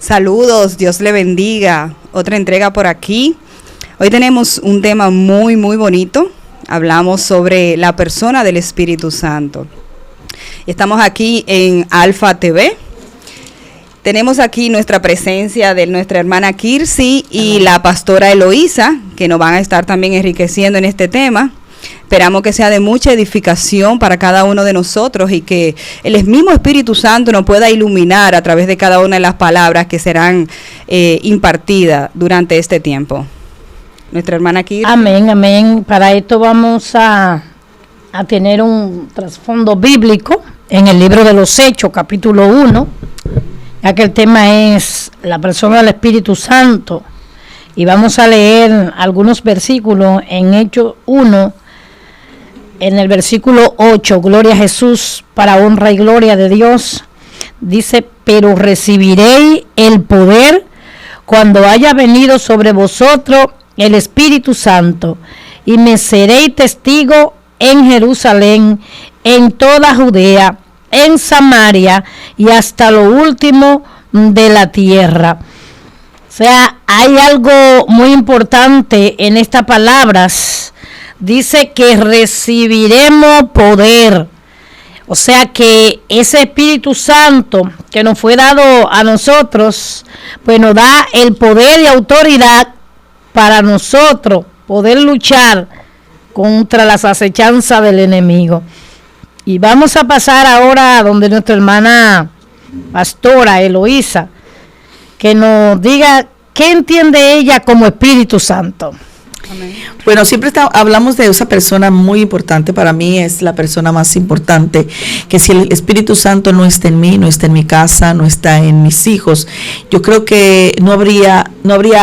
Saludos, Dios le bendiga. Otra entrega por aquí. Hoy tenemos un tema muy, muy bonito. Hablamos sobre la persona del Espíritu Santo. Estamos aquí en Alfa TV. Tenemos aquí nuestra presencia de nuestra hermana Kirsi y la pastora Eloísa, que nos van a estar también enriqueciendo en este tema. Esperamos que sea de mucha edificación para cada uno de nosotros y que el mismo Espíritu Santo nos pueda iluminar a través de cada una de las palabras que serán impartidas durante este tiempo. Nuestra hermana Kirsi. Amén, amén. Para esto vamos a tener un trasfondo bíblico en el libro de los Hechos, capítulo 1, ya que el tema es la persona del Espíritu Santo. Y vamos a leer algunos versículos en Hechos 1, en el versículo 8, gloria a Jesús, para honra y gloria de Dios. Dice, pero recibiréis el poder cuando haya venido sobre vosotros el Espíritu Santo, y me seréis testigo en Jerusalén, en toda Judea, en Samaria y hasta lo último de la tierra. O sea, hay algo muy importante en estas palabras. Dice que recibiremos poder. O sea que ese Espíritu Santo que nos fue dado a nosotros, pues nos da el poder y autoridad para nosotros poder luchar contra las acechanzas del enemigo. Y vamos a pasar ahora a donde nuestra hermana pastora Eloísa, que nos diga qué entiende ella como Espíritu Santo. Amén. Bueno, siempre hablamos de esa persona muy importante. Para mí es la persona más importante, que si el Espíritu Santo no está en mí, no está en mi casa, no está en mis hijos, yo creo que no habría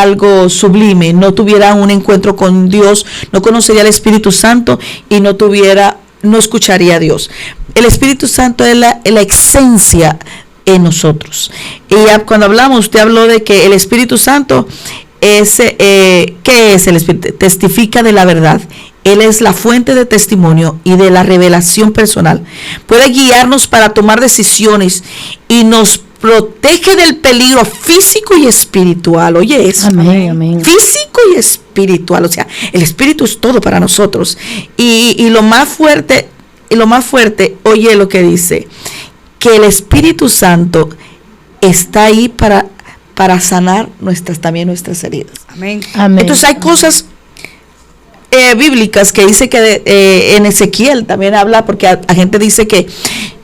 algo sublime, no tuviera un encuentro con Dios, no conocería al Espíritu Santo y no escucharía a Dios. El Espíritu Santo es la esencia en nosotros. Y cuando hablamos, usted habló de que el Espíritu Santo ¿qué es el Espíritu? Testifica de la verdad. Él es la fuente de testimonio y de la revelación personal. Puede guiarnos para tomar decisiones y nos protege del peligro físico y espiritual. Oye eso. Amén, amén. Físico y espiritual. O sea, el Espíritu es todo para nosotros. Y lo más fuerte, oye lo que dice, que el Espíritu Santo está ahí para sanar también nuestras heridas. Amén. Amén. Entonces hay cosas bíblicas que dice que en Ezequiel también habla, porque a gente dice que,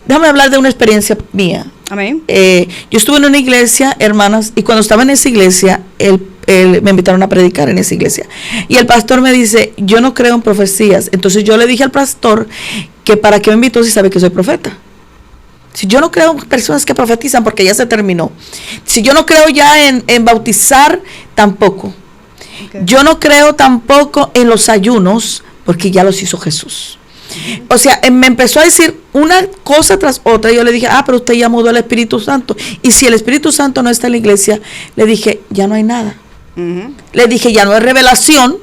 déjame hablar de una experiencia mía. Amén. Yo estuve en una iglesia, hermanas, y cuando estaba en esa iglesia, me invitaron a predicar en esa iglesia. Y el pastor me dice, yo no creo en profecías. Entonces yo le dije al pastor que para qué me invitó si sabe que soy profeta. Si yo no creo en personas que profetizan, porque ya se terminó. Si yo no creo ya en bautizar, tampoco. Okay. Yo no creo tampoco en los ayunos, porque ya los hizo Jesús. O sea, me empezó a decir una cosa tras otra. Y yo le dije, pero usted ya mudó al Espíritu Santo. Y si el Espíritu Santo no está en la iglesia, le dije, ya no hay nada. Le dije, ya no hay revelación.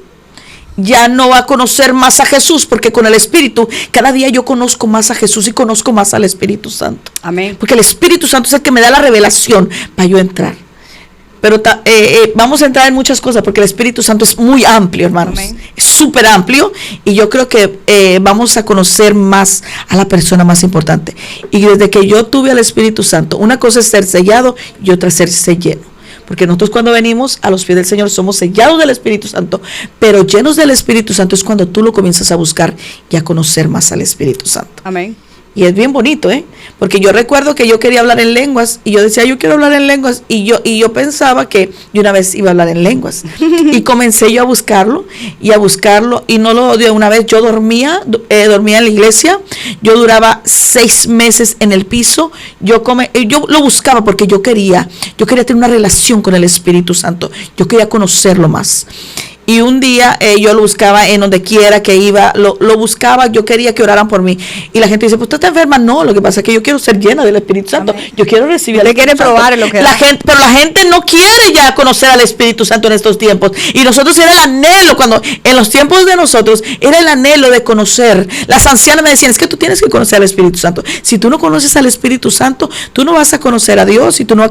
Ya no va a conocer más a Jesús, porque con el Espíritu, cada día yo conozco más a Jesús y conozco más al Espíritu Santo. Amén. Porque el Espíritu Santo es el que me da la revelación para yo entrar. Pero vamos a entrar en muchas cosas, porque el Espíritu Santo es muy amplio, hermanos. Amén. Es súper amplio, y yo creo que vamos a conocer más a la persona más importante. Y desde que yo tuve al Espíritu Santo, una cosa es ser sellado y otra es ser lleno. Porque nosotros cuando venimos a los pies del Señor somos sellados del Espíritu Santo, pero llenos del Espíritu Santo es cuando tú lo comienzas a buscar y a conocer más al Espíritu Santo. Amén. Y es bien bonito, porque yo recuerdo que yo quería hablar en lenguas y yo decía, yo quiero hablar en lenguas, y yo pensaba que yo una vez iba a hablar en lenguas. Y comencé yo a buscarlo y no lo de una vez. Yo dormía en la iglesia, yo duraba 6 meses en el piso, yo lo buscaba porque yo quería tener una relación con el Espíritu Santo, yo quería conocerlo más. Y un día yo lo buscaba en donde quiera que iba, lo buscaba, yo quería que oraran por mí. Y la gente dice, pues tú estás enferma. No, lo que pasa es que yo quiero ser llena del Espíritu Santo. Amén. Yo quiero recibir al Usted quiere Espíritu Santo. probar lo que la da. gente, pero la gente no quiere ya conocer al Espíritu Santo en estos tiempos. Y nosotros era el anhelo, cuando en los tiempos de nosotros era el anhelo de conocer. Las ancianas me decían, es que tú tienes que conocer al Espíritu Santo. Si tú no conoces al Espíritu Santo, tú no vas a conocer a Dios y tú no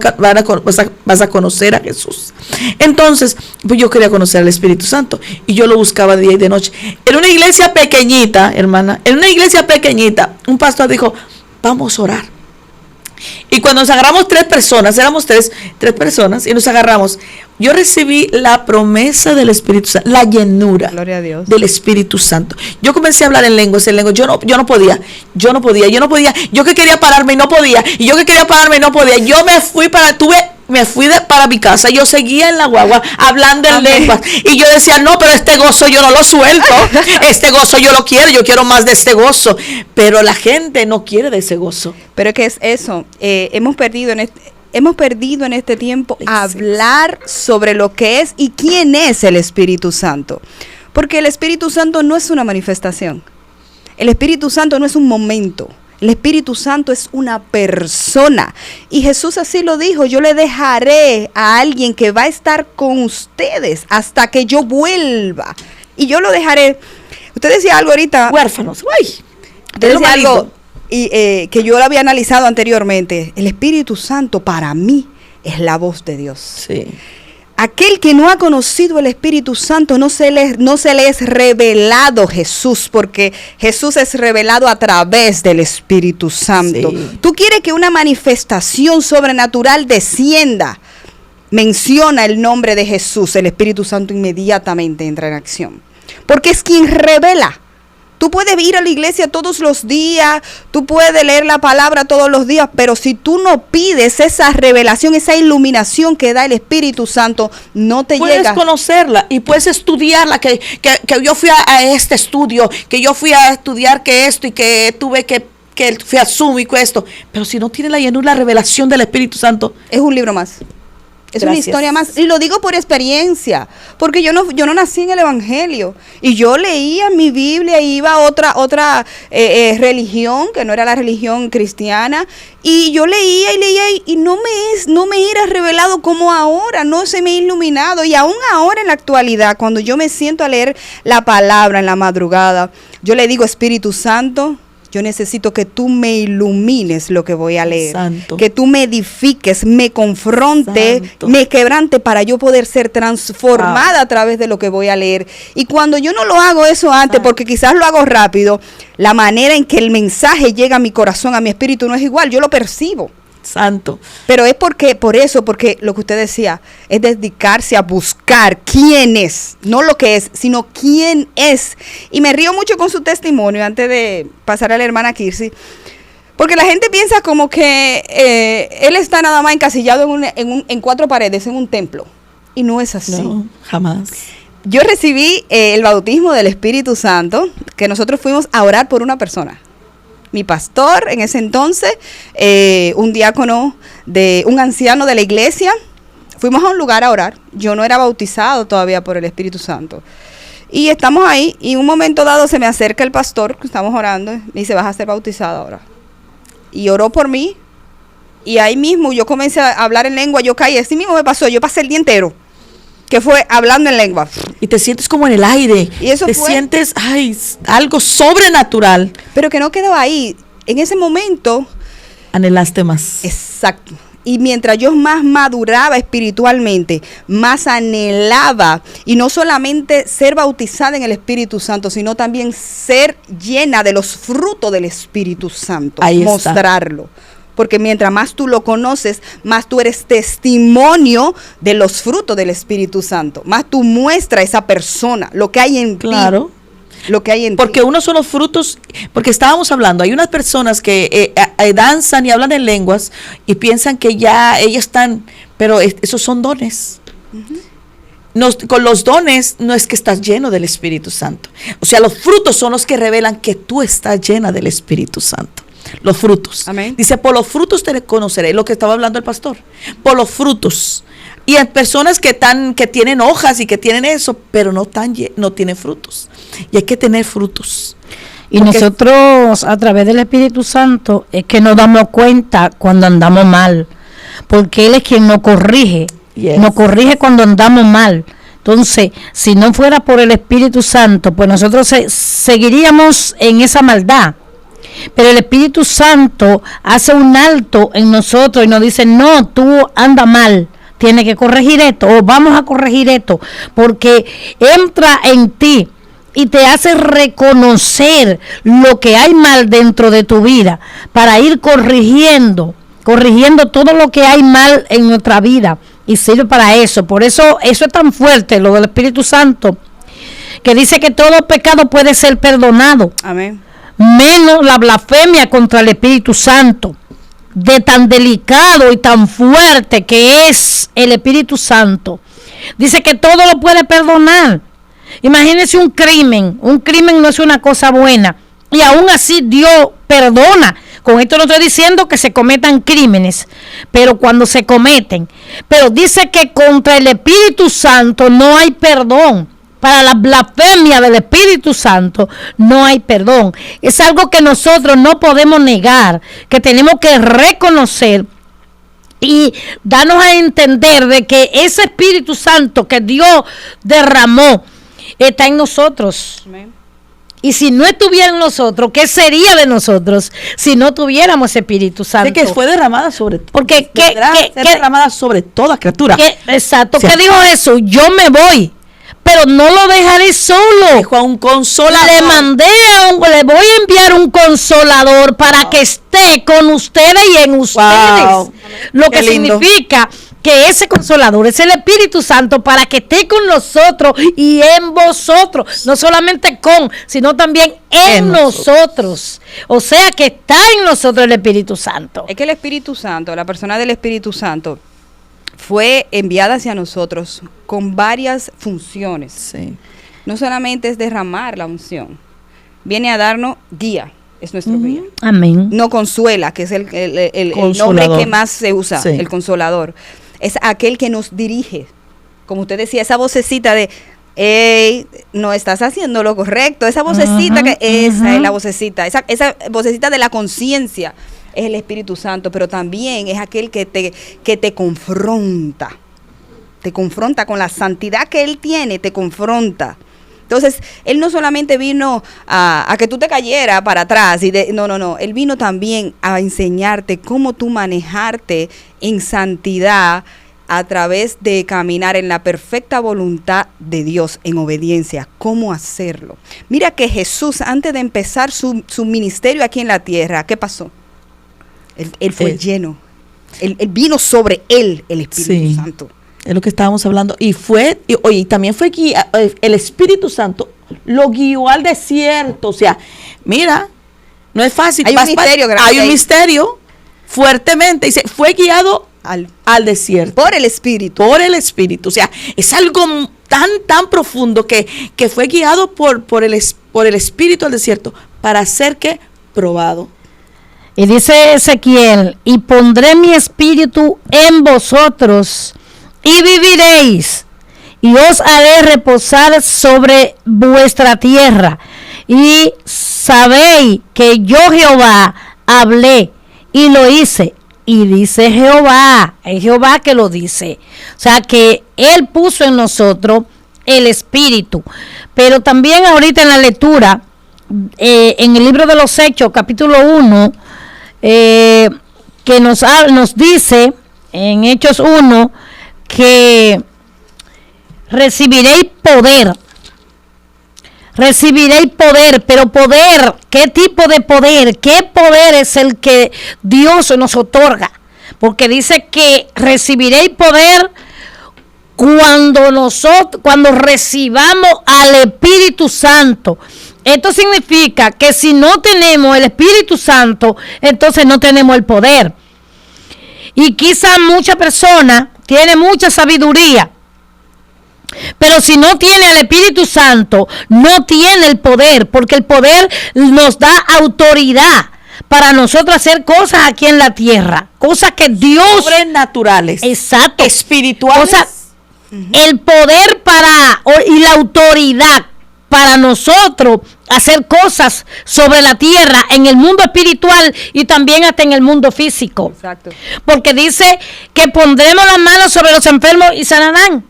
vas a conocer a Jesús. Entonces, pues yo quería conocer al Espíritu Santo y yo lo buscaba día y de noche. En una iglesia pequeñita, hermana, en una iglesia pequeñita, un pastor dijo, vamos a orar. Y cuando nos agarramos 3 personas, éramos tres personas, y nos agarramos, yo recibí la promesa del Espíritu Santo, la llenura Gloria a Dios. del Espíritu Santo. Yo comencé a hablar en lenguas, yo no podía, yo que quería pararme y no podía, y yo que quería pararme y no podía, yo me fui para mi casa, yo seguía en la guagua hablando en Amén. lenguas, y yo decía, no, pero este gozo yo no lo suelto, este gozo yo lo quiero, yo quiero más de este gozo, pero la gente no quiere de ese gozo. Pero que es eso, hemos perdido en este tiempo hablar sobre lo que es y quién es el Espíritu Santo. Porque el Espíritu Santo no es una manifestación. El Espíritu Santo no es un momento. El Espíritu Santo es una persona. Y Jesús así lo dijo, yo le dejaré a alguien que va a estar con ustedes hasta que yo vuelva. Y yo lo dejaré. Usted decía algo ahorita. Huérfanos, uy, Usted decía algo que yo lo había analizado anteriormente. El Espíritu Santo para mí es la voz de Dios. Sí. Aquel que no ha conocido el Espíritu Santo no se le es revelado Jesús, porque Jesús es revelado a través del Espíritu Santo. Sí. Tú quieres que una manifestación sobrenatural descienda, menciona el nombre de Jesús, el Espíritu Santo inmediatamente entra en acción, porque es quien revela. Tú puedes ir a la iglesia todos los días, tú puedes leer la palabra todos los días, pero si tú no pides esa revelación, esa iluminación que da el Espíritu Santo, no te Puedes llega. conocerla y puedes estudiarla, que yo fui a este estudio, que yo fui a estudiar que esto y que tuve que fui a Zoom y que esto, pero si no tiene la llenura, la revelación del Espíritu Santo, Es un libro más. Es una Gracias. historia más. Y lo digo por experiencia, porque yo no nací en el Evangelio. Y yo leía mi Biblia y iba a otra religión, que no era la religión cristiana. Y yo leía y no me era revelado como ahora, no se me ha iluminado. Y aún ahora en la actualidad, cuando yo me siento a leer la palabra en la madrugada, yo le digo, Espíritu Santo, yo necesito que tú me ilumines lo que voy a leer. Santo. Que tú me edifiques, me confronte, Santo. me quebrante para yo poder ser transformada a través de lo que voy a leer. Y cuando yo no lo hago eso antes, porque quizás lo hago rápido, la manera en que el mensaje llega a mi corazón, a mi espíritu, no es igual. Yo lo percibo. santo. Pero es porque lo que usted decía, es dedicarse a buscar quién es, no lo que es, sino quién es. Y me río mucho con su testimonio antes de pasar a la hermana Kirsi, porque la gente piensa como que él está nada más encasillado en 4 paredes, en un templo. Y no es así. No, jamás. Yo recibí el bautismo del Espíritu Santo, que nosotros fuimos a orar por una persona. Mi pastor en ese entonces, un diácono, un anciano de la iglesia, fuimos a un lugar a orar. Yo no era bautizado todavía por el Espíritu Santo. Y estamos ahí, y en un momento dado se me acerca el pastor, que estamos orando, y me dice, vas a ser bautizado ahora. Y oró por mí, y ahí mismo yo comencé a hablar en lengua, yo caí, así mismo me pasó, yo pasé el día entero, que fue hablando en lengua. Y te sientes como en el aire. Y eso te fue- sientes, algo sobrenatural. Pero que no quedó ahí. En ese momento, Anhelaste más. exacto. Y mientras yo más maduraba espiritualmente, más anhelaba, y no solamente ser bautizada en el Espíritu Santo, sino también ser llena de los frutos del Espíritu Santo. Ahí está. Mostrarlo. Porque mientras más tú lo conoces, más tú eres testimonio de los frutos del Espíritu Santo. Más tú muestras a esa persona, lo que hay en Claro. ti. Lo que hay en Porque ti. unos son los frutos, porque estábamos hablando, hay unas personas que danzan y hablan en lenguas y piensan que ya ellas están, pero esos son dones. Con los dones no es que estás lleno del Espíritu Santo. O sea, los frutos son los que revelan que tú estás llena del Espíritu Santo. los frutos. Amén. Dice, por los frutos te conoceré, lo que estaba hablando el pastor, por los frutos. Y hay personas que tienen hojas y que tienen eso, pero no tienen frutos. Y hay que tener frutos. Y Porque nosotros, a través del Espíritu Santo, es que nos damos cuenta cuando andamos mal. Porque Él es quien nos corrige. Yes. Nos corrige cuando andamos mal. Entonces, si no fuera por el Espíritu Santo, pues nosotros seguiríamos en esa maldad. Pero el Espíritu Santo hace un alto en nosotros y nos dice, no, tú andas mal, tienes que corregir esto, o vamos a corregir esto, porque entra en ti y te hace reconocer lo que hay mal dentro de tu vida, para ir corrigiendo todo lo que hay mal en nuestra vida, y sirve para eso. Por eso es tan fuerte lo del Espíritu Santo, que dice que todo pecado puede ser perdonado. Amén. Menos la blasfemia contra el Espíritu Santo, de tan delicado y tan fuerte que es el Espíritu Santo. Dice que todo lo puede perdonar. Imagínense un crimen no es una cosa buena, y aún así Dios perdona. Con esto no estoy diciendo que se cometan crímenes, pero cuando se cometen. Pero dice que contra el Espíritu Santo no hay perdón. Para la blasfemia del Espíritu Santo no hay perdón. Es algo que nosotros no podemos negar, que tenemos que reconocer y darnos a entender de que ese Espíritu Santo que Dios derramó está en nosotros. Amén. Y si no estuviera en nosotros, ¿qué sería de nosotros si no tuviéramos ese Espíritu Santo? de que fue derramada sobre Porque derramada sobre toda criatura. Exacto. O sea, ¿qué dijo Jesús? Yo me voy, pero no lo dejaré solo. Dejó a un consolador. Le voy a enviar un consolador para que esté con ustedes y en ustedes. Wow. Lo Qué que lindo. significa que ese consolador es el Espíritu Santo para que esté con nosotros y en vosotros. No solamente sino también en nosotros. O sea que está en nosotros el Espíritu Santo. Es que el Espíritu Santo, la persona del Espíritu Santo, fue enviada hacia nosotros con varias funciones. Sí. No solamente es derramar la unción, viene a darnos guía, es nuestro guía. Amén. No consuela, que es el nombre que más se usa, Sí. el consolador. Es aquel que nos dirige. Como usted decía, esa vocecita de, hey, no estás haciendo lo correcto. Esa vocecita, esa es la vocecita. Esa vocecita de la conciencia es el Espíritu Santo, pero también es aquel que te confronta. Te confronta con la santidad que Él tiene, te confronta. Entonces, Él no solamente vino a que tú te cayeras para atrás, no. Él vino también a enseñarte cómo tú manejarte en santidad a través de caminar en la perfecta voluntad de Dios, en obediencia, cómo hacerlo. Mira que Jesús, antes de empezar su ministerio aquí en la tierra, ¿qué pasó? Él fue lleno. Él vino sobre él el Espíritu Santo. Es lo que estábamos hablando. Y también fue el Espíritu Santo lo guió al desierto. O sea, mira, no es fácil. Hay un misterio grande. Hay un misterio fuertemente. Dice, fue guiado al desierto. Por el Espíritu. Por el Espíritu. O sea, es algo tan profundo que fue guiado por el Espíritu al desierto para ser que probado. Y dice Ezequiel, y pondré mi espíritu en vosotros y viviréis, y os haré reposar sobre vuestra tierra, y sabéis que yo Jehová hablé y lo hice. Y dice Jehová, es Jehová que lo dice. O sea que Él puso en nosotros el espíritu. Pero también ahorita en la lectura, en el libro de los Hechos, capítulo 1, que nos dice en Hechos 1 que recibiréis poder, pero poder, ¿qué tipo de poder? ¿Qué poder es el que Dios nos otorga? Porque dice que recibiréis poder cuando recibamos al Espíritu Santo. Esto significa que si no tenemos el Espíritu Santo, entonces no tenemos el poder. Y quizás mucha persona tiene mucha sabiduría, pero si no tiene el Espíritu Santo, no tiene el poder, porque el poder nos da autoridad para nosotros hacer cosas aquí en la tierra, cosas que Dios, sobrenaturales, exacto, espirituales, cosas, el poder y la autoridad para nosotros hacer cosas sobre la tierra, en el mundo espiritual y también hasta en el mundo físico. Exacto. Porque dice que pondremos las manos sobre los enfermos y sanarán.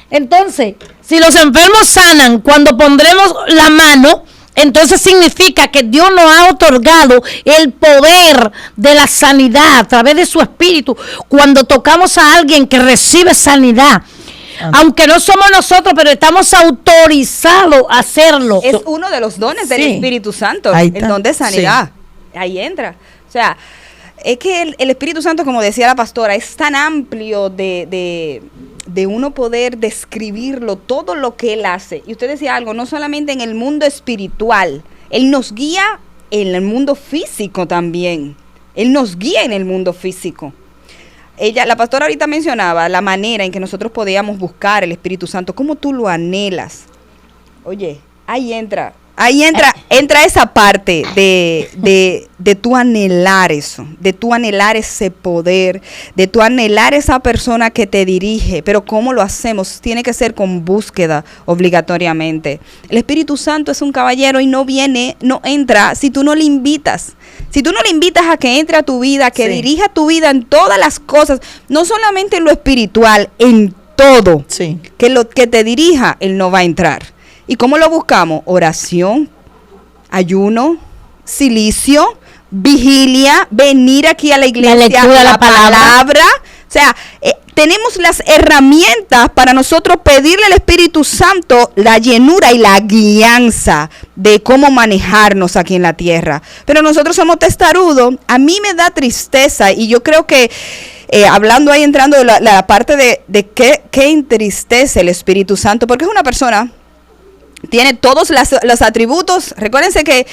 Entonces, si los enfermos sanan cuando pondremos la mano, entonces significa que Dios nos ha otorgado el poder de la sanidad a través de su espíritu. Cuando tocamos a alguien que recibe sanidad, aunque no somos nosotros, pero estamos autorizados a hacerlo. Es uno de los dones del Espíritu Santo, el don de sanidad. Sí. Ahí entra. O sea, es que el Espíritu Santo, como decía la pastora, es tan amplio de uno poder describirlo, todo lo que Él hace. Y usted decía algo, no solamente en el mundo espiritual, Él nos guía en el mundo físico también. Él nos guía en el mundo físico. La pastora ahorita mencionaba la manera en que nosotros podíamos buscar el Espíritu Santo, cómo tú lo anhelas. Oye, ahí entra esa parte de tu anhelar eso, de tu anhelar ese poder, de tu anhelar esa persona que te dirige. Pero ¿cómo lo hacemos? Tiene que ser con búsqueda obligatoriamente. El Espíritu Santo es un caballero y no entra si tú no le invitas. Si tú no le invitas a que entre a tu vida, que dirija tu vida en todas las cosas, no solamente en lo espiritual, en todo, que te dirija, Él no va a entrar. ¿Y cómo lo buscamos? Oración, ayuno, silicio, vigilia, venir aquí a la iglesia, la lectura de la palabra. O sea, tenemos las herramientas para nosotros pedirle al Espíritu Santo la llenura y la guianza de cómo manejarnos aquí en la tierra. Pero nosotros somos testarudos. A mí me da tristeza y yo creo que hablando ahí, entrando de la parte de qué entristece el Espíritu Santo, porque es una persona, tiene todos los atributos. Recuérdense que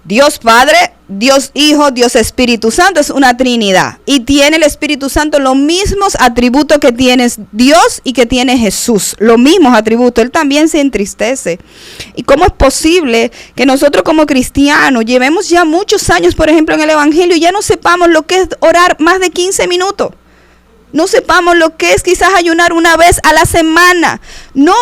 Dios Padre, Dios Hijo, Dios Espíritu Santo es una Trinidad. Y tiene el Espíritu Santo los mismos atributos que tiene Dios y que tiene Jesús. Los mismos atributos. Él también se entristece. ¿Y cómo es posible que nosotros como cristianos llevemos ya muchos años, por ejemplo, en el Evangelio y ya no sepamos lo que es orar más de 15 minutos? No sepamos lo que es quizás ayunar una vez a la semana. No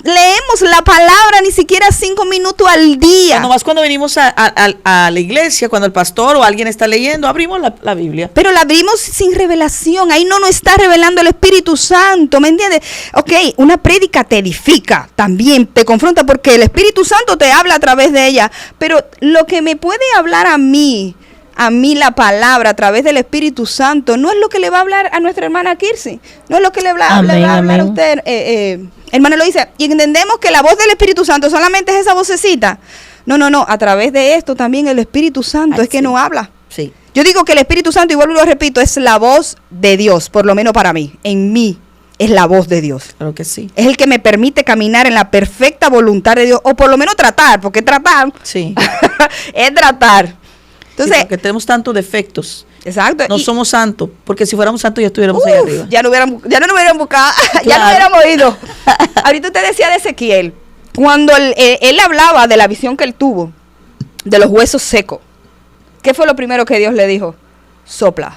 leemos la palabra ni siquiera 5 minutos al día. Nomás cuando venimos a la iglesia, cuando el pastor o alguien está leyendo, abrimos la Biblia. Pero la abrimos sin revelación. Ahí no nos está revelando el Espíritu Santo, ¿me entiendes? Ok, una prédica te edifica, también te confronta porque el Espíritu Santo te habla a través de ella. Pero lo que me puede hablar a mí la palabra a través del Espíritu Santo, no es lo que le va a hablar a nuestra hermana Kirsi, no es lo que le va a hablar a usted, hermano Eloísa. Y entendemos que la voz del Espíritu Santo solamente es esa vocecita. No, a través de esto también el Espíritu Santo es que nos habla. Sí. Yo digo que el Espíritu Santo, igual lo repito, es la voz de Dios, por lo menos para mí, en mí. Es la voz de Dios. Claro que sí. Es el que me permite caminar en la perfecta voluntad de Dios, o por lo menos tratar, porque tratar es tratar. Entonces, porque tenemos tantos defectos. Exacto. No somos santos, porque si fuéramos santos ya estuviéramos ahí arriba. Ya no nos hubieran buscado, Claro. ya no hubiéramos ido. Ahorita usted decía de Ezequiel, cuando él hablaba de la visión que él tuvo, de los huesos secos. ¿Qué fue lo primero que Dios le dijo? Sopla,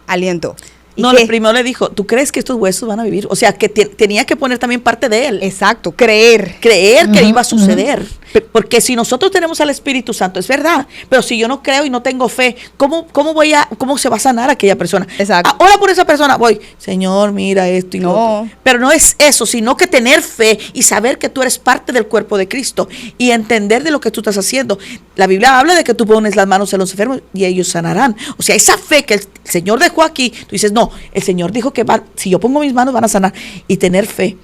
aliento. No, lo primero le dijo, ¿tú crees que estos huesos van a vivir? O sea, que tenía que poner también parte de él. Exacto, creer que iba a suceder. Porque si nosotros tenemos al Espíritu Santo, es verdad, pero si yo no creo y no tengo fe, ¿cómo se va a sanar aquella persona? Exacto. Ahora por esa persona voy, Señor, mira esto y lo otro. Pero no es eso, sino que tener fe y saber que tú eres parte del cuerpo de Cristo y entender de lo que tú estás haciendo. La Biblia habla de que tú pones las manos en los enfermos y ellos sanarán. O sea, esa fe que el Señor dejó aquí, tú dices, no, el Señor dijo que si yo pongo mis manos van a sanar, y tener fe.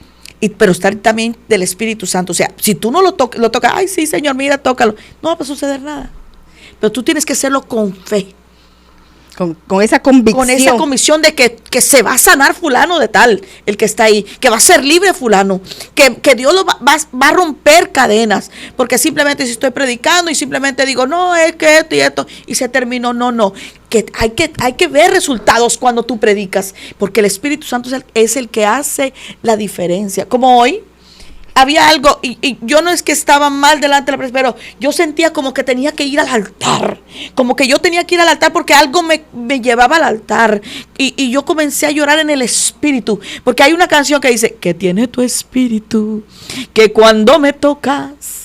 Pero estar también del Espíritu Santo. O sea, si tú no lo tocas, ay, sí, Señor, mira, tócalo. No va a suceder nada. Pero tú tienes que hacerlo con fe. Con esa convicción. Con esa convicción de que se va a sanar fulano de tal, el que está ahí, que va a ser libre fulano, que Dios va a romper cadenas, porque simplemente si estoy predicando y simplemente digo, no, es que esto y esto, y se terminó, no, que hay que ver resultados cuando tú predicas, porque el Espíritu Santo es el que hace la diferencia. Como hoy, había algo, y yo no es que estaba mal delante de la presencia, pero yo sentía como que tenía que ir al altar, como que yo tenía que ir al altar porque algo me llevaba al altar, y yo comencé a llorar en el espíritu, porque hay una canción que dice, que tiene tu espíritu, que cuando me tocas.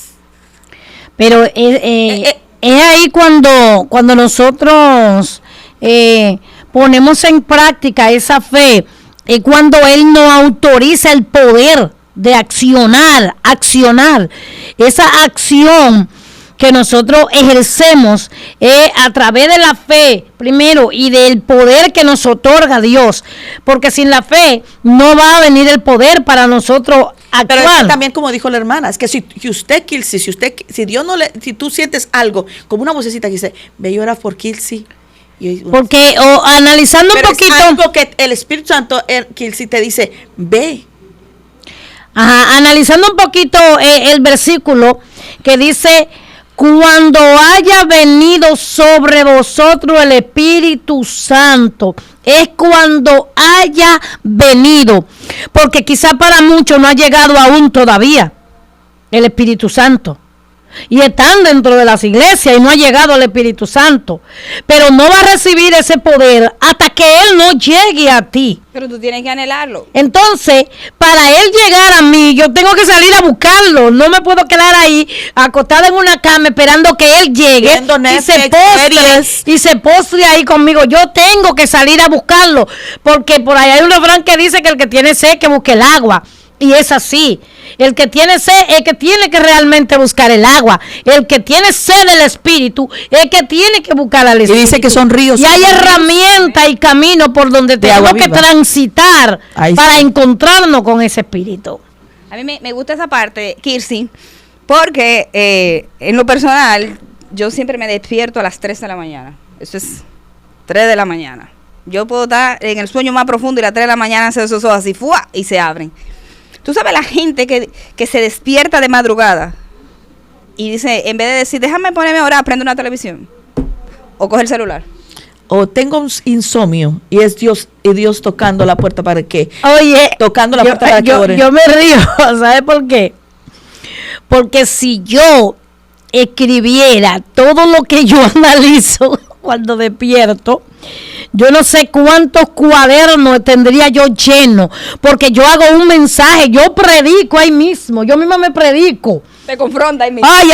Pero es ahí cuando nosotros ponemos en práctica esa fe, es cuando Él nos autoriza el poder de accionar. Esa acción que nosotros ejercemos a través de la fe, primero, y del poder que nos otorga Dios, porque sin la fe no va a venir el poder para nosotros actuar. Pero es que también, como dijo la hermana, es que si Dios no le, si tú sientes algo, como una vocecita que dice, ve y ora por Kilsi. Porque analizando un poquito, es algo que el Espíritu Santo, Kilsi, te dice, ve. Ajá, analizando un poquito el versículo que dice, cuando haya venido sobre vosotros el Espíritu Santo, es cuando haya venido, porque quizá para muchos no ha llegado aún todavía el Espíritu Santo, y están dentro de las iglesias y no ha llegado el Espíritu Santo, pero no va a recibir ese poder hasta que Él no llegue a ti. Pero tú tienes que anhelarlo. Entonces, para Él llegar a mí, yo tengo que salir a buscarlo. No me puedo quedar ahí acostada en una cama esperando que Él llegue y se postre ahí conmigo. Yo tengo que salir a buscarlo, porque por ahí hay un refrán que dice que el que tiene sed que busque el agua. Y es así. El que tiene sed es que tiene que realmente buscar el agua. El que tiene sed del Espíritu es que tiene que buscar al Espíritu. Y dice que son ríos. Y hay herramientas y caminos por donde tenemos que transitar para encontrarnos con ese Espíritu. A mí me gusta esa parte, Kirsi, porque en lo personal, yo siempre me despierto a las 3 de la mañana. Eso es 3 de la mañana. Yo puedo estar en el sueño más profundo y a las 3 de la mañana hacer esos ojos así, ¡fua! Y se abren. Tú sabes la gente que se despierta de madrugada y dice, en vez de decir, déjame ponerme a orar, prende una televisión o coge el celular. O tengo un insomnio y es Dios tocando la puerta para que. Oye, tocando la puerta para que ore. Yo me río, ¿sabes por qué? Porque si yo escribiera todo lo que yo analizo cuando despierto, yo no sé cuántos cuadernos tendría yo lleno, porque yo hago un mensaje, yo predico ahí mismo, yo misma me predico. Te confronta ahí mismo. Ay,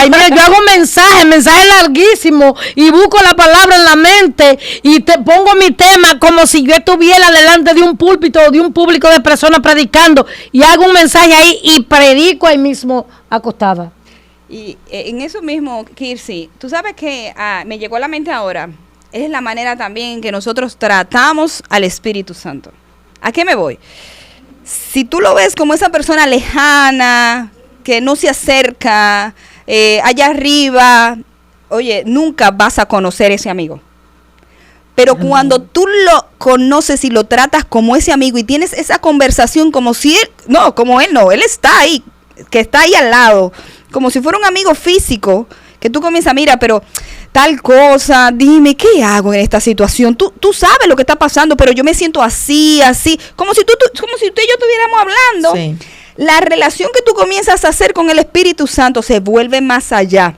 mira, yo hago un mensaje larguísimo, y busco la palabra en la mente, y te pongo mi tema como si yo estuviera delante de un púlpito o de un público de personas predicando, y hago un mensaje ahí y predico ahí mismo acostada. Y en eso mismo, Kirsi, tú sabes que me llegó a la mente ahora, es la manera también que nosotros tratamos al Espíritu Santo. ¿A qué me voy? Si tú lo ves como esa persona lejana, que no se acerca, allá arriba, oye, nunca vas a conocer ese amigo. Pero cuando tú lo conoces y lo tratas como ese amigo y tienes esa conversación como si él, no, como él no, él está ahí, que está ahí al lado, como si fuera un amigo físico, que tú comienzas, mira, pero tal cosa, dime, ¿qué hago en esta situación? Tú sabes lo que está pasando, pero yo me siento así, como si usted y yo estuviéramos hablando. Sí. La relación que tú comienzas a hacer con el Espíritu Santo se vuelve más allá.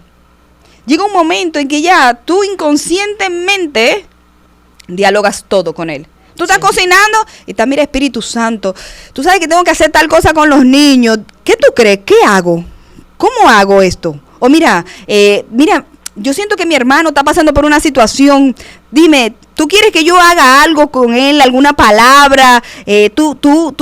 Llega un momento en que ya tú inconscientemente dialogas todo con él. Tú estás cocinando y está, mira, Espíritu Santo, tú sabes que tengo que hacer tal cosa con los niños. ¿Qué tú crees? ¿Qué hago? ¿Cómo hago esto? O mira, yo siento que mi hermano está pasando por una situación. Dime, ¿tú quieres que yo haga algo con él, alguna palabra? ¿Tú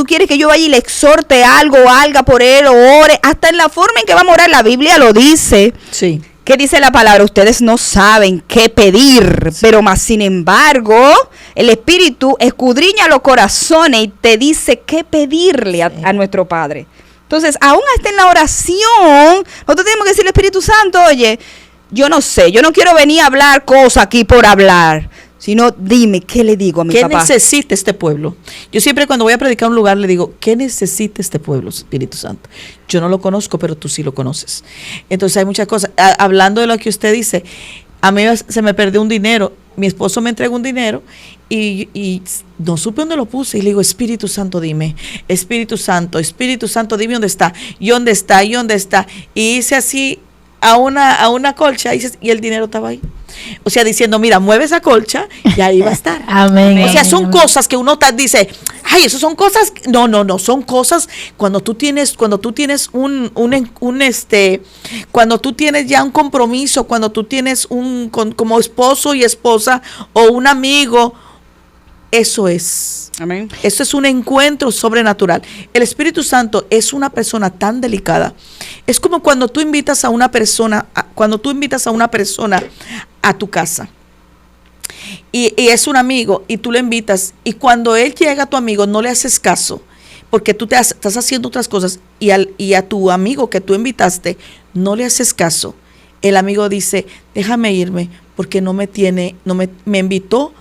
quieres que yo vaya y le exhorte algo, o haga por él, o ore? Hasta en la forma en que vamos a orar, la Biblia lo dice. Sí. ¿Qué dice la palabra? Ustedes no saben qué pedir, pero más sin embargo, el Espíritu escudriña los corazones y te dice qué pedirle a nuestro Padre. Entonces, aún hasta en la oración, nosotros tenemos que decirle al Espíritu Santo, oye, yo no sé, yo no quiero venir a hablar cosas aquí por hablar, sino dime, ¿qué le digo a mi papá? ¿Qué necesita este pueblo? Yo siempre cuando voy a predicar a un lugar le digo, ¿qué necesita este pueblo, Espíritu Santo? Yo no lo conozco, pero tú sí lo conoces. Entonces hay muchas cosas. Hablando de lo que usted dice, a mí se me perdió un dinero mi esposo me entregó un dinero y no supe dónde lo puse. Y le digo, Espíritu Santo, dime. Espíritu Santo, dime dónde está. ¿Y dónde está? ¿Y dónde está? Y hice así a una colcha y el dinero estaba ahí. O sea, diciendo, mira, mueve esa colcha y ahí va a estar. Amén. O sea, son amén. cosas que uno dice, ay, eso son cosas. No, son cosas cuando tú tienes cuando tú tienes ya un compromiso, cuando tú tienes como esposo y esposa o un amigo, eso es. Amén. Eso es un encuentro sobrenatural. El Espíritu Santo es una persona tan delicada. Es como cuando tú invitas a una persona, a tu casa. Y es un amigo y tú le invitas y cuando él llega a tu amigo no le haces caso porque tú estás haciendo otras cosas y a tu amigo que tú invitaste no le haces caso. El amigo dice, déjame irme porque me invitó,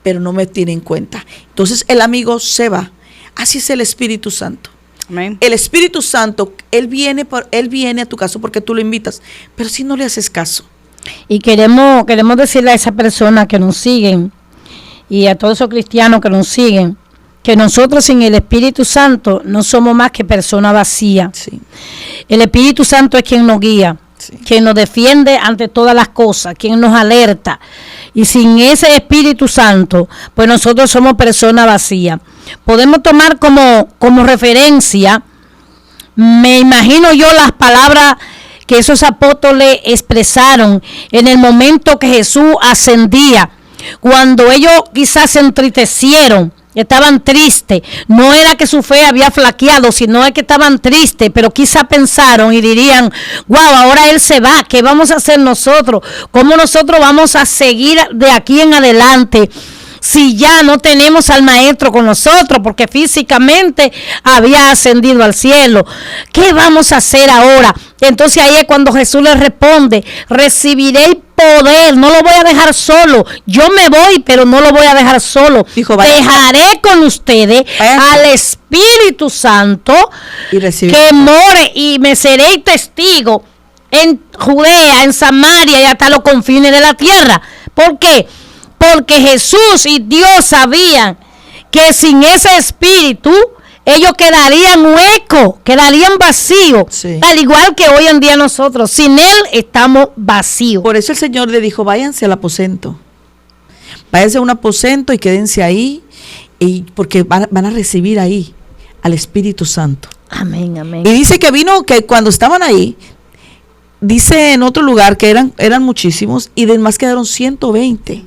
pero no me tiene en cuenta. Entonces el amigo se va. Así es el Espíritu Santo. Amén. El Espíritu Santo, Él viene a tu casa porque tú lo invitas, pero si no le haces caso. Y queremos decirle a esa persona que nos siguen y a todos esos cristianos que nos siguen, que nosotros sin el Espíritu Santo no somos más que personas vacías. Sí. El Espíritu Santo es quien nos guía, Sí. quien nos defiende ante todas las cosas, quien nos alerta. Y sin ese Espíritu Santo, pues nosotros somos personas vacías. Podemos tomar como referencia, me imagino yo las palabras que esos apóstoles expresaron en el momento que Jesús ascendía, cuando ellos quizás se entristecieron, estaban tristes, no era que su fe había flaqueado, sino es que estaban tristes, pero quizás pensaron y dirían, wow, ahora Él se va, ¿qué vamos a hacer nosotros? ¿Cómo nosotros vamos a seguir de aquí en adelante? Si ya no tenemos al maestro con nosotros, porque físicamente había ascendido al cielo, ¿qué vamos a hacer ahora? Entonces ahí es cuando Jesús les responde, recibiréis poder, no lo voy a dejar solo, yo me voy, pero no lo voy a dejar solo. Dijo, dejaré con ustedes al Espíritu Santo que more y me seréis testigo en Judea, en Samaria y hasta los confines de la tierra. ¿Por qué? Porque Jesús y Dios sabían que sin ese Espíritu ellos quedarían huecos, quedarían vacíos, sí. Al igual que hoy en día nosotros, sin Él estamos vacíos. Por eso el Señor le dijo, váyanse al aposento, váyanse a un aposento y quédense ahí, porque van a recibir ahí al Espíritu Santo. Amén, amén. Y dice que cuando estaban ahí, dice en otro lugar que eran muchísimos y demás quedaron 120.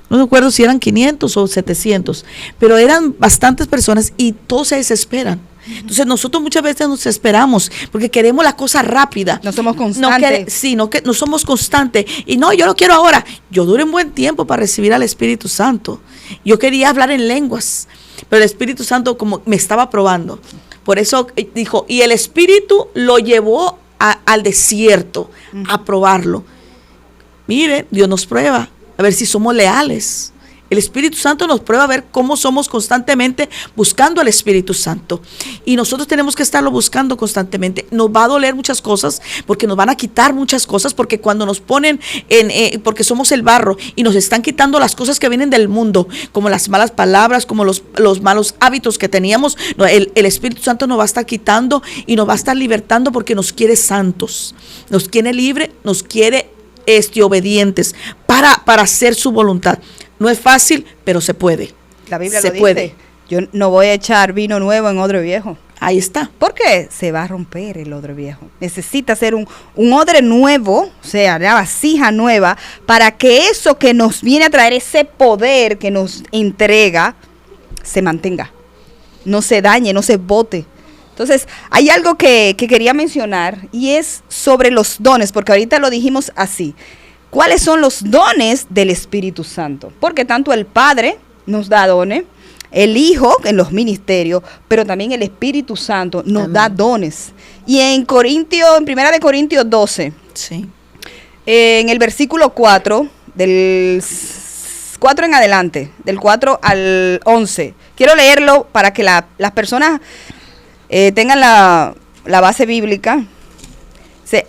No recuerdo si eran 500 o 700, pero eran bastantes personas y todos se desesperan. Entonces nosotros muchas veces nos esperamos porque queremos la cosa rápida. No somos constantes. No somos constantes. Y no, yo lo quiero ahora. Yo duré un buen tiempo para recibir al Espíritu Santo. Yo quería hablar en lenguas, pero el Espíritu Santo como me estaba probando. Por eso dijo, y el Espíritu lo llevó al desierto a probarlo. Mire, Dios nos prueba a ver si somos leales. El Espíritu Santo nos prueba a ver cómo somos constantemente buscando al Espíritu Santo. Y nosotros tenemos que estarlo buscando constantemente. Nos va a doler muchas cosas, porque nos van a quitar muchas cosas, porque cuando nos ponen porque somos el barro y nos están quitando las cosas que vienen del mundo, como las malas palabras, como los malos hábitos que teníamos, el Espíritu Santo nos va a estar quitando y nos va a estar libertando porque nos quiere santos, nos quiere libre, nos quiere obedientes para hacer su voluntad. No es fácil, pero se puede. La Biblia lo dice. Yo no voy a echar vino nuevo en odre viejo. Ahí está. ¿Por qué? Se va a romper el odre viejo. Necesita ser un odre nuevo, o sea, la vasija nueva, para que eso que nos viene a traer, ese poder que nos entrega, se mantenga. No se dañe, no se bote. Entonces, hay algo que quería mencionar y es sobre los dones, porque ahorita lo dijimos así. ¿Cuáles son los dones del Espíritu Santo? Porque tanto el Padre nos da dones, el Hijo en los ministerios, pero también el Espíritu Santo nos Amén. da dones. Y en 1 Corintios 12, Sí. en el versículo 4, del 4 en adelante, del 4 al 11, quiero leerlo para que las personas tengan la base bíblica.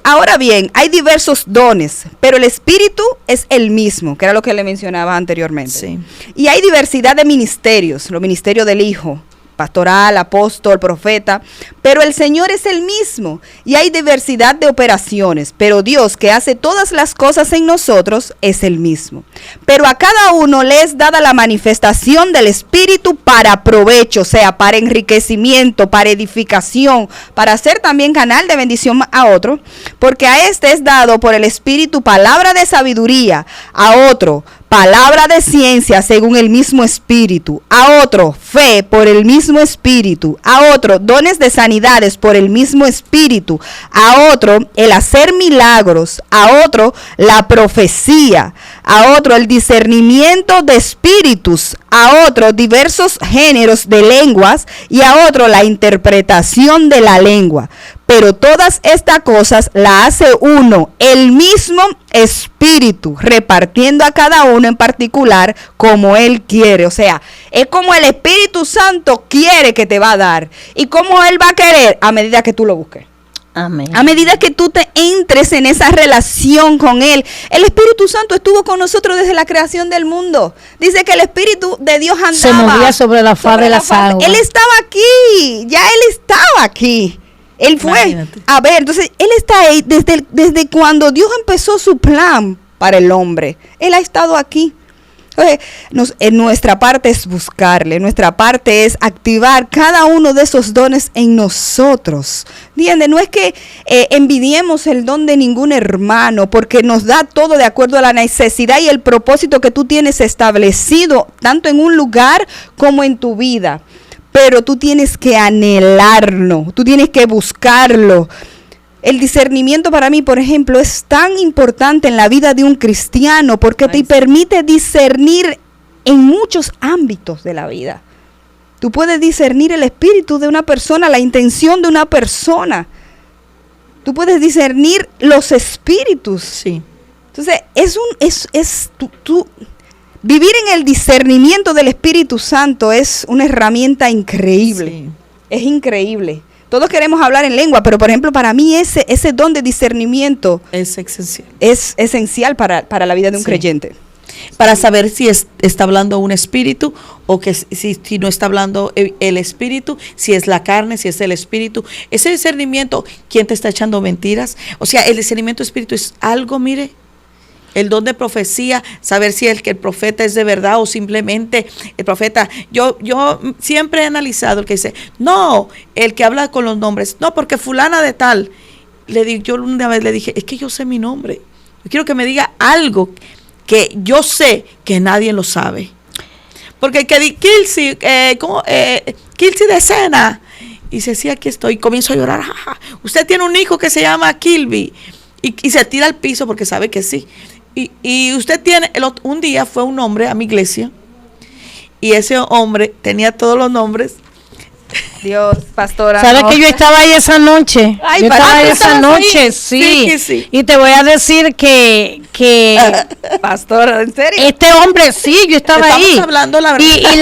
Ahora bien, hay diversos dones, pero el Espíritu es el mismo, que era lo que le mencionaba anteriormente. Sí. Y hay diversidad de ministerios, los ministerios del Hijo, pastoral, apóstol, profeta, pero el Señor es el mismo. Y hay diversidad de operaciones, pero Dios, que hace todas las cosas en nosotros, es el mismo. Pero a cada uno le es dada la manifestación del Espíritu para provecho, o sea, para enriquecimiento, para edificación, para ser también canal de bendición a otro, porque a este es dado por el Espíritu palabra de sabiduría, a otro palabra de ciencia según el mismo Espíritu, a otro fe por el mismo Espíritu, a otro dones de sanidades por el mismo Espíritu, a otro el hacer milagros, a otro la profecía, a otro el discernimiento de espíritus, a otro diversos géneros de lenguas y a otro la interpretación de la lengua. Pero todas estas cosas la hace uno, el mismo Espíritu, repartiendo a cada uno en particular como Él quiere. O sea, es como el Espíritu Santo quiere que te va a dar. Y como Él va a querer a medida que tú lo busques. Amén. A medida que tú te entres en esa relación con Él. El Espíritu Santo estuvo con nosotros desde la creación del mundo. Dice que el Espíritu de Dios andaba. Se movía sobre la faz de las aguas. Él estaba aquí, ya Él estaba aquí. Él fue. Imagínate. A ver, entonces, Él está ahí desde cuando Dios empezó su plan para el hombre. Él ha estado aquí. Entonces, nuestra parte es buscarle, nuestra parte es activar cada uno de esos dones en nosotros. ¿Entiendes? No es que envidiemos el don de ningún hermano, porque nos da todo de acuerdo a la necesidad y el propósito que tú tienes establecido, tanto en un lugar como en tu vida. Pero tú tienes que anhelarlo, tú tienes que buscarlo. El discernimiento para mí, por ejemplo, es tan importante en la vida de un cristiano porque te permite discernir en muchos ámbitos de la vida. Tú puedes discernir el espíritu de una persona, la intención de una persona. Tú puedes discernir los espíritus. Sí. Entonces, vivir en el discernimiento del Espíritu Santo es una herramienta increíble. Sí. Es increíble. Todos queremos hablar en lengua, pero por ejemplo, para mí ese don de discernimiento Es esencial. es esencial para la vida de un creyente. Para saber si está hablando un espíritu o que si no está hablando el espíritu, si es la carne, si es el espíritu. Ese discernimiento, ¿quién te está echando mentiras? O sea, el discernimiento espíritu es algo, mire, el don de profecía, saber si el profeta es de verdad o simplemente el profeta. Yo siempre he analizado el que dice, no, el que habla con los nombres, no, porque fulana de tal. Yo una vez le dije, es que yo sé mi nombre. Yo quiero que me diga algo que yo sé que nadie lo sabe. Porque el que di Kilsi, Kilsi de Sena, y dice, sí, aquí estoy, comienzo a llorar. Usted tiene un hijo que se llama Kilby, y se tira al piso porque sabe que sí. Y usted tiene, un día fue un hombre a mi iglesia, y ese hombre tenía todos los nombres. Dios, pastora. ¿Sabes no. que yo estaba ahí esa noche? Ay, Yo estaba ahí esa noche, ahí. sí. Sí. Y te voy a decir que Pastora, ¿en serio? este hombre, sí, yo estaba Estamos ahí. hablando la verdad. Y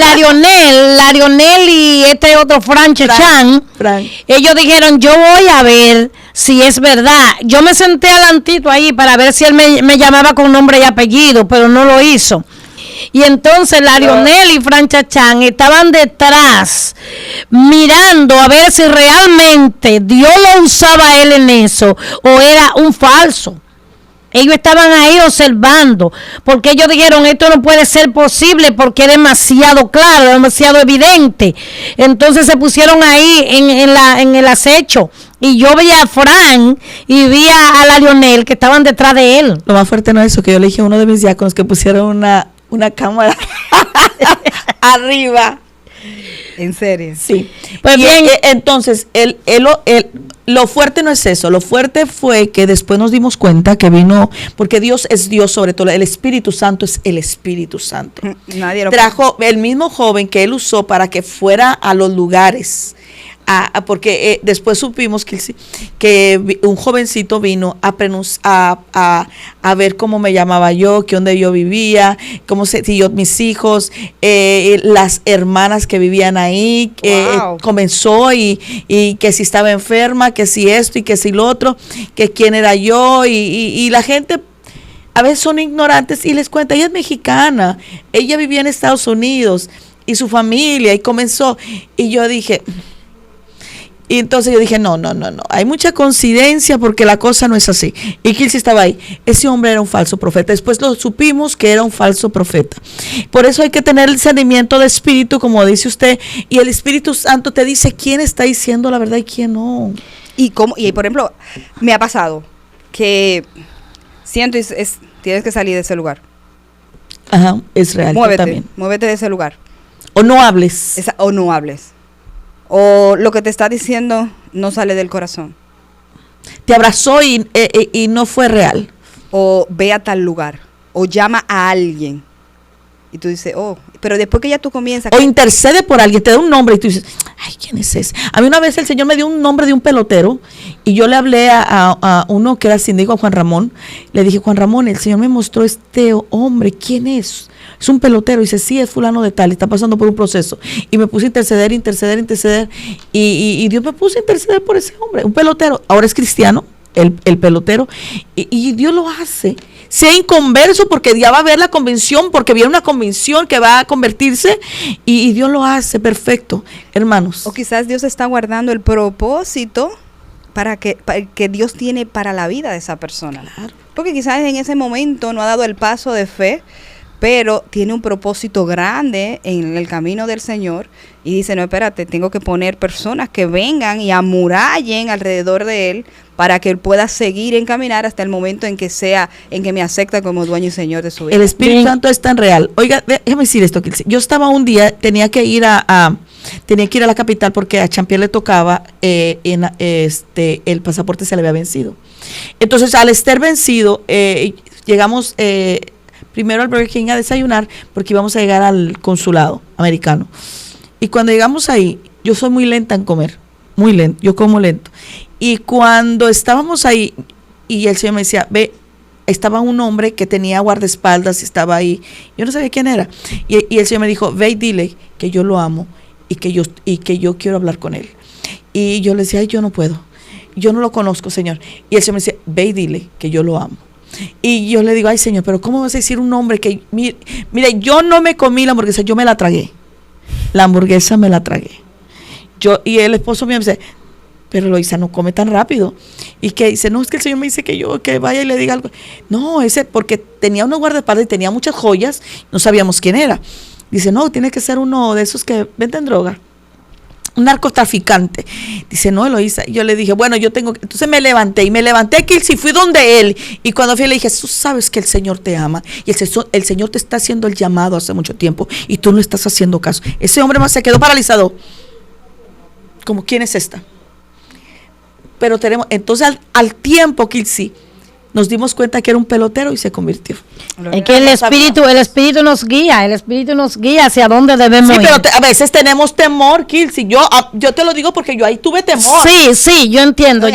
Larionel y este otro Chan, Frank. ellos dijeron, yo voy a ver si es verdad. Yo me senté adelantito ahí para ver si él me llamaba con nombre y apellido, pero no lo hizo. Y entonces Larionel y Chan estaban detrás mirando a ver si realmente Dios lo usaba a él en eso o era un falso. Ellos estaban ahí observando, porque ellos dijeron, esto no puede ser posible porque es demasiado claro, demasiado evidente. Entonces se pusieron ahí en el acecho. Y yo vi a Fran y vi a Larionel que estaban detrás de él. Lo más fuerte no es eso, que yo le dije a uno de mis diáconos que pusieron una cámara arriba. ¿En serio? Sí. Pues Y, bien. entonces, lo fuerte no es eso. Lo fuerte fue que después nos dimos cuenta que vino, porque Dios es Dios sobre todo. El Espíritu Santo es el Espíritu Santo. Nadie lo Trajo el mismo joven que él usó para que fuera a los lugares porque después supimos que un jovencito vino a ver cómo me llamaba yo, que dónde yo vivía, si yo, mis hijos, las hermanas que vivían ahí, Wow. comenzó y que si estaba enferma, que si esto y que si lo otro, que quién era yo y la gente a veces son ignorantes y les cuenta, ella es mexicana, ella vivía en Estados Unidos y su familia y comenzó y yo dije, y entonces yo dije, no, hay mucha coincidencia porque la cosa no es así. Y Kilsi estaba ahí, ese hombre era un falso profeta, después lo supimos que era un falso profeta. Por eso hay que tener el discernimiento de espíritu, como dice usted, y el Espíritu Santo te dice quién está diciendo la verdad y quién no. Y por ejemplo, me ha pasado que siento tienes que salir de ese lugar. Ajá, es real. Muévete de ese lugar. O no hables. O no hables. O lo que te está diciendo no sale del corazón. Te abrazó y no fue real. O ve a tal lugar. O llama a alguien. Y tú dices, pero después que ya tú comienzas. O intercede por alguien, te da un nombre y tú dices, ay, ¿quién es ese? A mí una vez el Señor me dio un nombre de un pelotero y yo le hablé a uno que era síndico, a Juan Ramón. Le dije, Juan Ramón, el Señor me mostró este hombre, ¿quién es? Es un pelotero. Y dice, sí, es fulano de tal, y está pasando por un proceso. Y me puse a interceder. Y Dios me puso a interceder por ese hombre, un pelotero. Ahora es cristiano, el pelotero. Y Dios lo hace. Sea inconverso porque ya va a haber la convención, porque viene una convención que va a convertirse y Dios lo hace perfecto, hermanos. O quizás Dios está guardando el propósito para que Dios tiene para la vida de esa persona. Claro. Porque quizás en ese momento no ha dado el paso de fe, pero tiene un propósito grande en el camino del Señor y dice, no, espérate, tengo que poner personas que vengan y amurallen alrededor de él para que él pueda seguir en caminar hasta el momento en que me acepta como dueño y Señor de su vida. El Espíritu Santo es tan real. Oiga, déjame decir esto, Kilsi. Yo estaba un día, tenía que ir a la capital porque a Champier le tocaba, el pasaporte se le había vencido. Entonces, al estar vencido, llegamos primero al Burger King a desayunar porque íbamos a llegar al consulado americano. Y cuando llegamos ahí, yo soy muy lenta en comer, muy lento, yo como lento. Y cuando estábamos ahí, y el Señor me decía, ve, estaba un hombre que tenía guardaespaldas, estaba ahí, yo no sabía quién era. Y el Señor me dijo, ve y dile que yo lo amo y que yo quiero hablar con él. Y yo le decía, ay, yo no puedo, yo no lo conozco, Señor. Y el Señor me decía, ve y dile que yo lo amo. Y yo le digo, ay, Señor, pero ¿cómo vas a decir un hombre que, mire, yo no me comí la hamburguesa, yo me la tragué. La hamburguesa me la tragué. Y el esposo mío me dice, pero Loisa, no come tan rápido. Y que dice, no, es que el Señor me dice que vaya y le diga algo. No, porque tenía unos guardaespaldas y tenía muchas joyas, no sabíamos quién era. Dice, no, tiene que ser uno de esos que venden droga, un narcotraficante. Dice, no, Eloísa. Y yo le dije, bueno, entonces me levanté, Kilsi, fui donde él. Y cuando fui le dije, tú sabes que el Señor te ama. Y el Señor te está haciendo el llamado hace mucho tiempo. Y tú no estás haciendo caso. Ese hombre más se quedó paralizado. Como, ¿quién es esta? Pero entonces al tiempo, Kilsi, nos dimos cuenta que era un pelotero y se convirtió. Es que el espíritu nos guía hacia dónde debemos ir. Sí, pero a veces tenemos temor, Kilsi. Yo te lo digo porque yo ahí tuve temor. Sí, yo entiendo,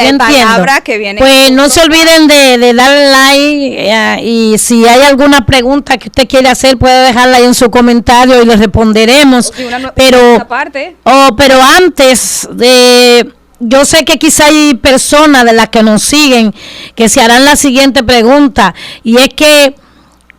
Que viene pues no se olviden de darle like y si hay alguna pregunta que usted quiere hacer puede dejarla ahí en su comentario y le responderemos. Pero antes de... Yo sé que quizá hay personas de las que nos siguen que se harán la siguiente pregunta, y es que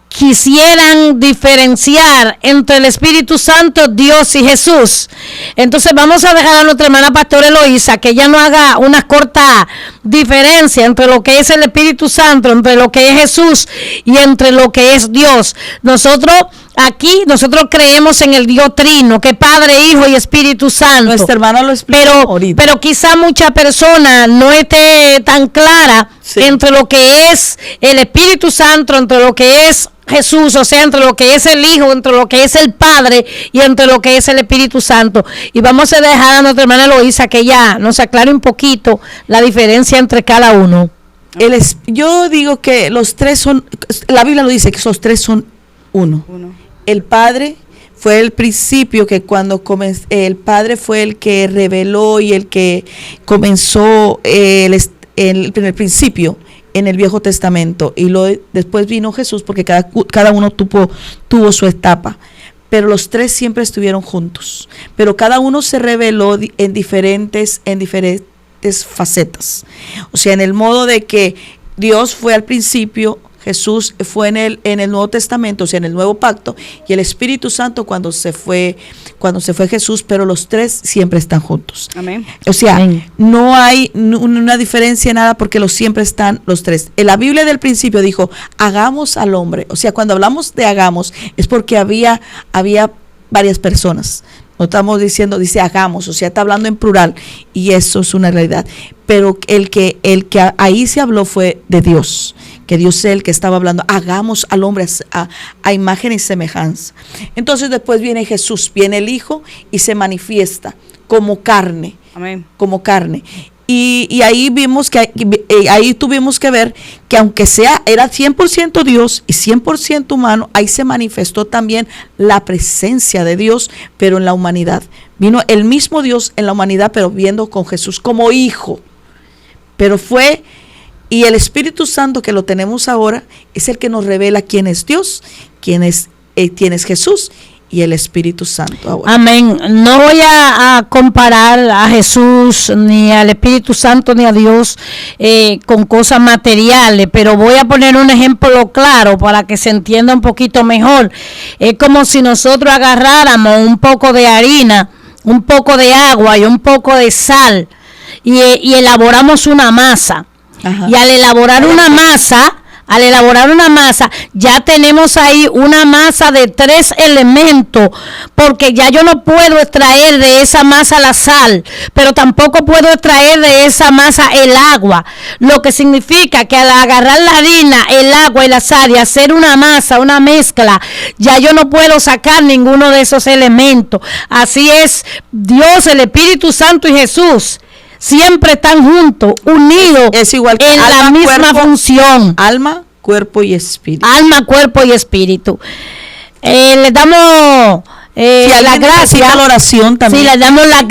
quisieran diferenciar entre el Espíritu Santo, Dios y Jesús. Entonces vamos a dejar a nuestra hermana pastora Eloísa que ella nos haga una corta diferencia entre lo que es el Espíritu Santo, entre lo que es Jesús y entre lo que es Dios. Nosotros creemos en el Dios Trino, que Padre, Hijo y Espíritu Santo. Nuestra hermana lo explicó ahorita. Pero quizá mucha persona no esté tan clara entre lo que es el Espíritu Santo, entre lo que es Jesús, o sea, entre lo que es el Hijo, entre lo que es el Padre y entre lo que es el Espíritu Santo. Y vamos a dejar a nuestra hermana Eloísa que ya nos aclare un poquito la diferencia entre cada uno. Yo digo que los tres son, la Biblia lo dice, que esos tres son uno. El Padre fue el principio, que cuando el Padre fue el que reveló y el que comenzó en el principio en el Viejo Testamento, y después vino Jesús, porque cada uno tuvo su etapa, pero los tres siempre estuvieron juntos, pero cada uno se reveló en diferentes facetas. O sea, en el modo de que Dios fue al principio, Jesús fue en el Nuevo Testamento, o sea, en el Nuevo Pacto, y el Espíritu Santo cuando se fue Jesús, pero los tres siempre están juntos. Amén. O sea, Amén. No hay una diferencia, nada, porque siempre están los tres. En la Biblia del principio dijo, hagamos al hombre. O sea, cuando hablamos de hagamos, es porque había varias personas. No estamos diciendo, dice hagamos, o sea, está hablando en plural, y eso es una realidad. Pero el que ahí se habló fue de Dios, que Dios es el que estaba hablando, hagamos al hombre a imagen y semejanza. Entonces después viene Jesús, viene el Hijo y se manifiesta como carne. Amén. Como carne. Y ahí vimos ahí tuvimos que ver que aunque era 100% Dios y 100% humano, ahí se manifestó también la presencia de Dios, pero en la humanidad. Vino el mismo Dios en la humanidad, pero viendo con Jesús como hijo. Pero y el Espíritu Santo, que lo tenemos ahora, es el que nos revela quién es Dios, quién es Jesús y el Espíritu Santo ahora. Amén. No voy a comparar a Jesús, ni al Espíritu Santo, ni a Dios con cosas materiales, pero voy a poner un ejemplo claro para que se entienda un poquito mejor. Es como si nosotros agarráramos un poco de harina, un poco de agua y un poco de sal y elaboramos una masa. Ajá. Y al elaborar una masa, ya tenemos ahí una masa de 3 elementos, porque ya yo no puedo extraer de esa masa la sal, pero tampoco puedo extraer de esa masa el agua, lo que significa que al agarrar la harina, el agua y la sal y hacer una masa, una mezcla, ya yo no puedo sacar ninguno de esos elementos. Así es Dios, el Espíritu Santo y Jesús. Siempre están juntos, unidos, es igual que en la misma función. Alma, cuerpo y espíritu. Alma, cuerpo y espíritu. Le damos la gracia. La oración también. Sí, le damos las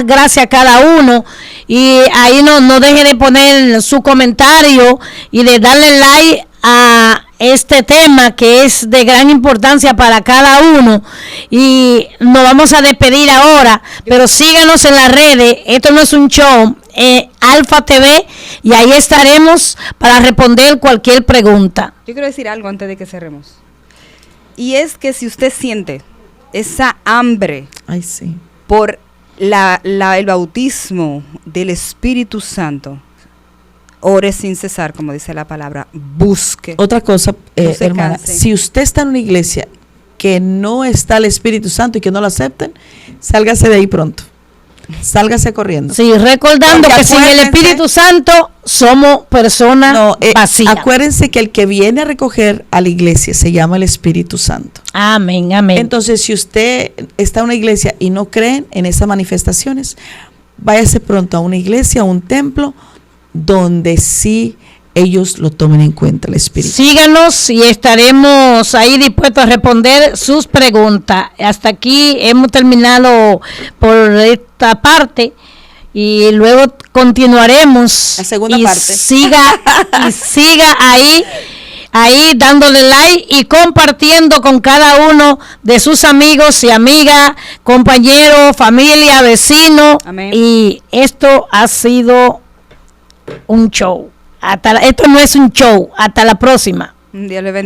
gracias a cada uno. Y ahí no deje de poner su comentario y de darle like a este tema que es de gran importancia para cada uno, y nos vamos a despedir ahora, pero síganos en las redes. Esto no es un show, Alfa TV, y ahí estaremos para responder cualquier pregunta. Yo quiero decir algo antes de que cerremos, y es que si usted siente esa hambre por el bautismo del Espíritu Santo, ore sin cesar, como dice la palabra, busque. Otra cosa, hermana, si usted está en una iglesia que no está el Espíritu Santo y que no lo acepten, sálgase de ahí pronto. Sálgase corriendo. Sí, recordando que sin el Espíritu Santo somos personas vacías. Acuérdense que el que viene a recoger a la iglesia se llama el Espíritu Santo. Amén, amén. Entonces, si usted está en una iglesia y no creen en esas manifestaciones, váyase pronto a una iglesia, a un templo, donde sí ellos lo tomen en cuenta, el Espíritu. Síganos y estaremos ahí dispuestos a responder sus preguntas. Hasta aquí hemos terminado por esta parte y luego continuaremos. La segunda parte. Siga ahí dándole like y compartiendo con cada uno de sus amigos y amigas, compañeros, familia, vecinos. Amén. Y esto ha sido un show. Esto no es un show. Hasta la próxima. Dios le bendiga.